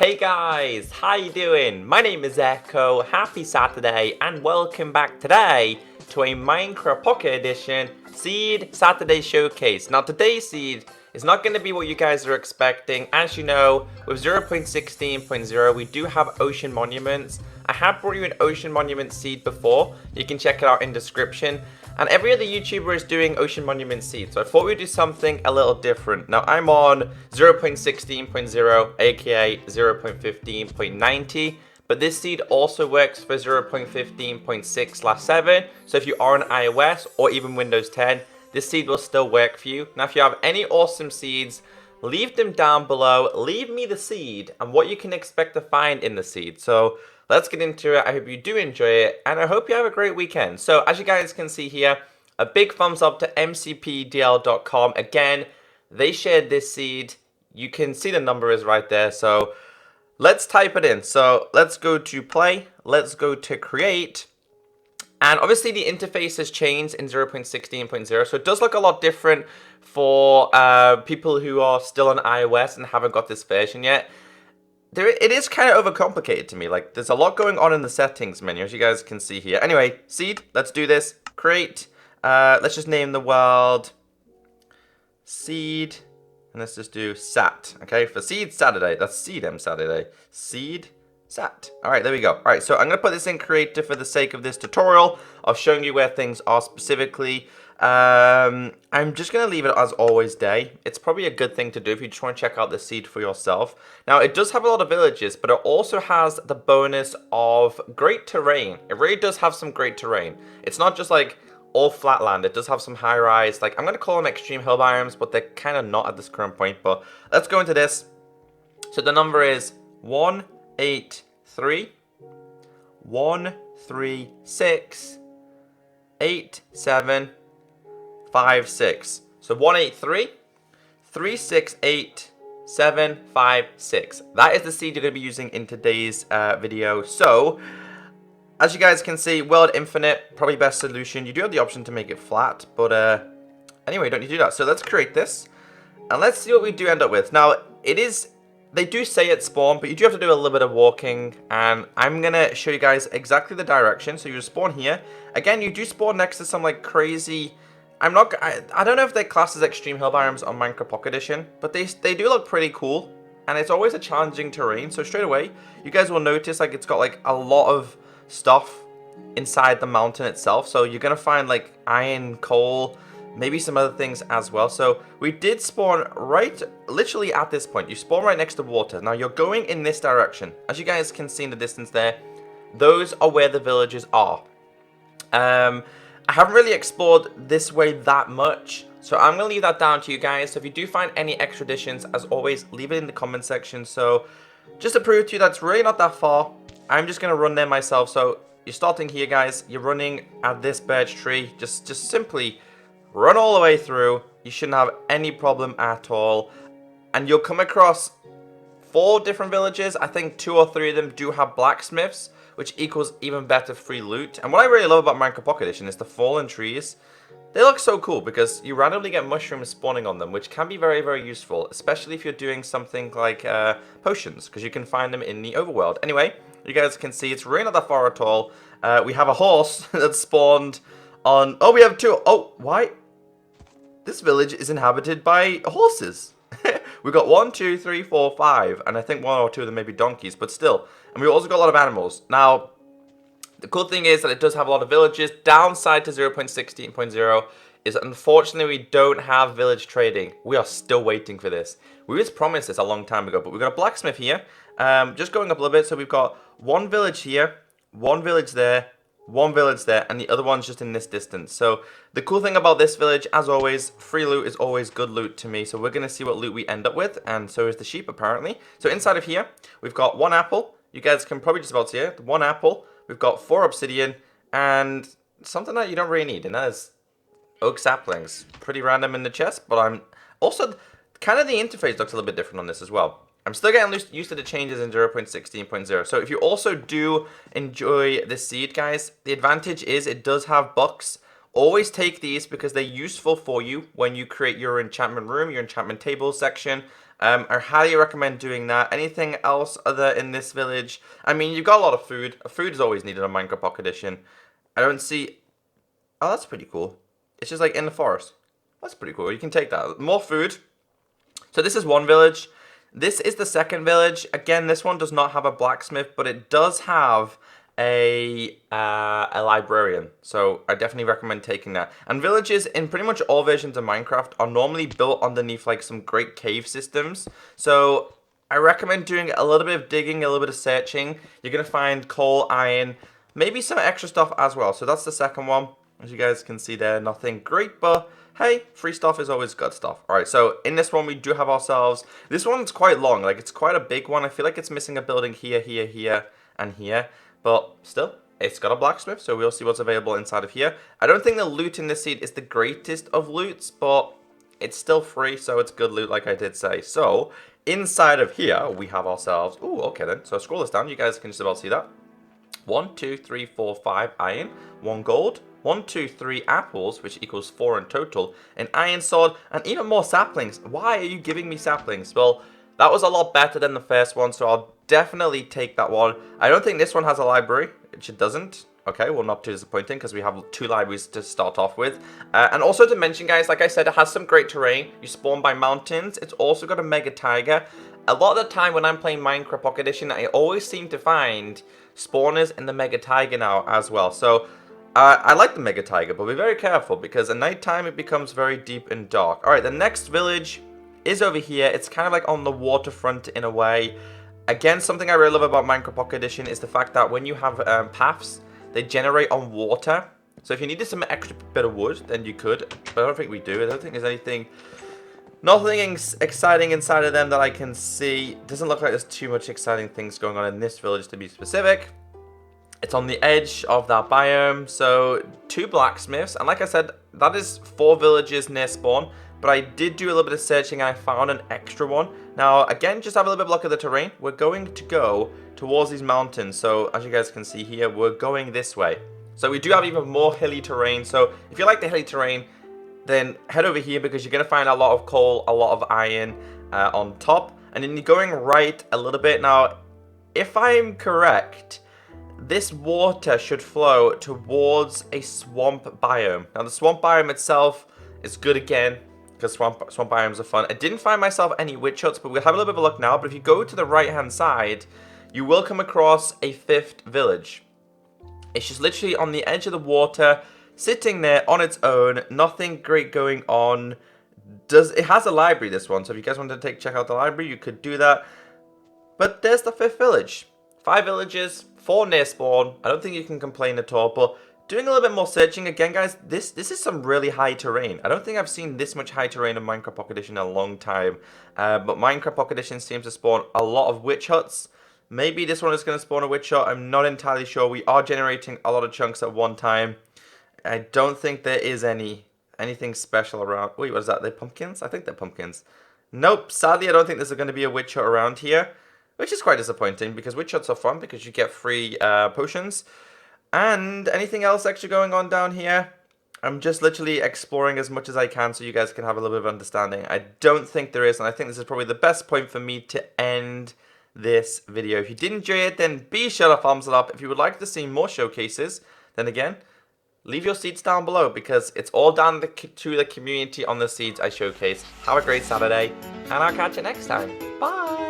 Hey guys, how you doing? My name is Echo, happy Saturday, and welcome back today to a Minecraft Pocket Edition Seed Saturday Showcase. Now today's seed is not going to be what you guys are expecting. As you know, with 0.16.0 we do have ocean monuments. I have brought you an ocean monument seed before, you can check it out in description. And every other YouTuber is doing ocean monument seed, so I thought we'd do something a little different. Now I'm on 0.16.0, aka 0.15.90, but this seed also works for 0.15.6/7. So if you are on iOS or even Windows 10, this seed will still work for you. Now if you have any awesome seeds, leave them down below. Leave me the seed and what you can expect to find in the seed. So let's get into it. I hope you do enjoy it, and I hope you have a great weekend. So as you guys can see here, a big thumbs up to mcpdl.com. Again, they shared this seed. You can see the number is right there. So let's type it in. So let's go to play. Let's go to create. And obviously the interface has changed in 0.16.0. So it does look a lot different for people who are still on iOS and haven't got this version yet. It is kind of overcomplicated to me. Like, there's a lot going on in the settings menu, as you guys can see here. Anyway, seed, let's do this. Create. Let's just name the world seed. And let's just do sat. Okay, for seed Saturday. That's seed Saturday. Seed sat. All right, there we go. All right, so I'm going to put this in creative for the sake of this tutorial of showing you where things are specifically. I'm just going to leave it as always day. It's probably a good thing to do if you just want to check out the seed for yourself. Now, it does have a lot of villages, but it also has the bonus of great terrain. It really does have some great terrain. It's not just like all flat land. It does have some high rise. Like, I'm going to call them extreme hill biomes, but they're kind of not at this current point. But let's go into this. So the number is 183 136 87 56. So 183 368 756. That is the seed you're going to be using in today's video. So as you guys can see, world infinite, probably best solution. You do have the option to make it flat, but anyway, you don't need to do that. So let's create this and let's see what we do end up with. Now they do say it's spawn, but you do have to do a little bit of walking, and I'm gonna show you guys exactly the direction. So you spawn here. Again, you do spawn next to some like crazy, I don't know if they're classed as extreme hill biomes on Minecraft Pocket Edition, but they do look pretty cool, and it's always a challenging terrain. So straight away, you guys will notice like it's got like a lot of stuff inside the mountain itself. So you're gonna find like iron, coal, maybe some other things as well. So we did spawn right, literally at this point. You spawn right next to water. Now you're going in this direction. As you guys can see in the distance there, those are where the villages are. I haven't really explored this way that much, so I'm going to leave that down to you guys. So if you do find any extra additions, as always, leave it in the comment section. So just to prove to you that's really not that far, I'm just going to run there myself. So you're starting here, guys. You're running at this birch tree. Just simply run all the way through. You shouldn't have any problem at all. And you'll come across 4 different villages. I think 2 or 3 of them do have blacksmiths, which equals even better free loot. And what I really love about Minecraft Pocket Edition is the fallen trees. They look so cool because you randomly get mushrooms spawning on them, which can be very, very useful, especially if you're doing something like potions, because you can find them in the overworld. Anyway, you guys can see it's really not that far at all. We have a horse that spawned on... Oh, we have 2. Oh, why? This village is inhabited by horses. We've got 1, 2, 3, 4, 5, and I think 1 or 2 of them may be donkeys, but still. And we've also got a lot of animals. Now, the cool thing is that it does have a lot of villages. Downside to 0.16.0 is that unfortunately we don't have village trading. We are still waiting for this. We was promised this a long time ago, but we've got a blacksmith here. Just going up a little bit, so we've got 1 village here, 1 village there, 1 village there, and the other one's just in this distance. So the cool thing about this village, as always, free loot is always good loot to me. So we're going to see what loot we end up with, and so is the sheep apparently. So inside of here, we've got 1 apple. You guys can probably just about see it. 1 apple. We've got 4 obsidian, and something that you don't really need, and that is oak saplings. Pretty random in the chest, but I'm also, kind of the interface looks a little bit different on this as well. I'm still getting used to the changes in 0.16.0. So if you also do enjoy this seed, guys, the advantage is it does have bucks. Always take these because they're useful for you when you create your enchantment room, your enchantment table section. I highly recommend doing that. Anything else other in this village? I mean, you've got a lot of food. Food is always needed on Minecraft Pocket Edition. I don't see... Oh, that's pretty cool. It's just like in the forest. That's pretty cool. You can take that. More food. So this is one village. This is the second village. Again, this one does not have a blacksmith, but it does have a librarian. So I definitely recommend taking that. And villages in pretty much all versions of Minecraft are normally built underneath like some great cave systems. So I recommend doing a little bit of digging, a little bit of searching. You're going to find coal, iron, maybe some extra stuff as well. So that's the second one. As you guys can see there, nothing great, but hey, free stuff is always good stuff. All right, so in this one, we do have ourselves, this one's quite long, like it's quite a big one. I feel like it's missing a building here, here, here, and here, but still, it's got a blacksmith, so we'll see what's available inside of here. I don't think the loot in this seed is the greatest of loots, but it's still free, so it's good loot, like I did say. So, inside of here, we have ourselves, ooh, okay then, so scroll this down, you guys can just about see that. 1, 2, 3, 4, 5 iron, 1 gold, 1, 2, 3 apples, which equals 4 in total, an iron sword, and even more saplings. Why are you giving me saplings? Well, that was a lot better than the first one, so I'll definitely take that one. I don't think this one has a library, which it doesn't. Okay, well, not too disappointing, because we have 2 libraries to start off with. And also to mention, guys, like I said, it has some great terrain. You spawn by mountains. It's also got a mega tiger. A lot of the time when I'm playing Minecraft Pocket Edition, I always seem to find spawners in the mega tiger now as well. So I like the mega tiger, but be very careful because at night time it becomes very deep and dark. All right, the next village is over here. It's kind of like on the waterfront in a way. Again, something I really love about Minecraft Pocket Edition is the fact that when you have paths, they generate on water. So if you needed some extra bit of wood, then you could. But I don't think we do. I don't think there's anything... Nothing exciting inside of them that I can see. Doesn't look like there's too much exciting things going on in this village to be specific. It's on the edge of that biome. So 2 blacksmiths. And like I said, that is 4 villages near spawn. But I did do a little bit of searching and I found an extra one. Now, again, just have a little bit of a look at the terrain. We're going to go towards these mountains. So as you guys can see here, we're going this way. So we do have even more hilly terrain. So if you like the hilly terrain, then head over here because you're going to find a lot of coal, a lot of iron on top. And then you're going right a little bit. Now, if I'm correct, this water should flow towards a swamp biome. Now, the swamp biome itself is good again because swamp biomes are fun. I didn't find myself any witch huts, but we'll have a little bit of a look now. But if you go to the right-hand side, you will come across a 5th village. It's just literally on the edge of the water, sitting there on its own, nothing great going on. It has a library, this one, so if you guys want to check out the library, you could do that. But there's the 5th village. 5 villages, 4 near spawn. I don't think you can complain at all, but doing a little bit more searching, again guys, this is some really high terrain. I don't think I've seen this much high terrain in Minecraft Pocket Edition in a long time. But Minecraft Pocket Edition seems to spawn a lot of witch huts. Maybe this one is going to spawn a witch hut, I'm not entirely sure. We are generating a lot of chunks at one time. I don't think there is anything special around. Wait, what is that? They're pumpkins? I think they're pumpkins. Nope, sadly I don't think there's going to be a witch hut around here, which is quite disappointing because witch huts are fun because you get free potions. And anything else extra going on down here? I'm just literally exploring as much as I can so you guys can have a little bit of understanding. I don't think there is, and I think this is probably the best point for me to end this video. If you did enjoy it, then be sure to thumbs it up. If you would like to see more showcases, then again, leave your seeds down below because it's all down to the community on the seeds I showcase. Have a great Saturday, and I'll catch you next time. Bye!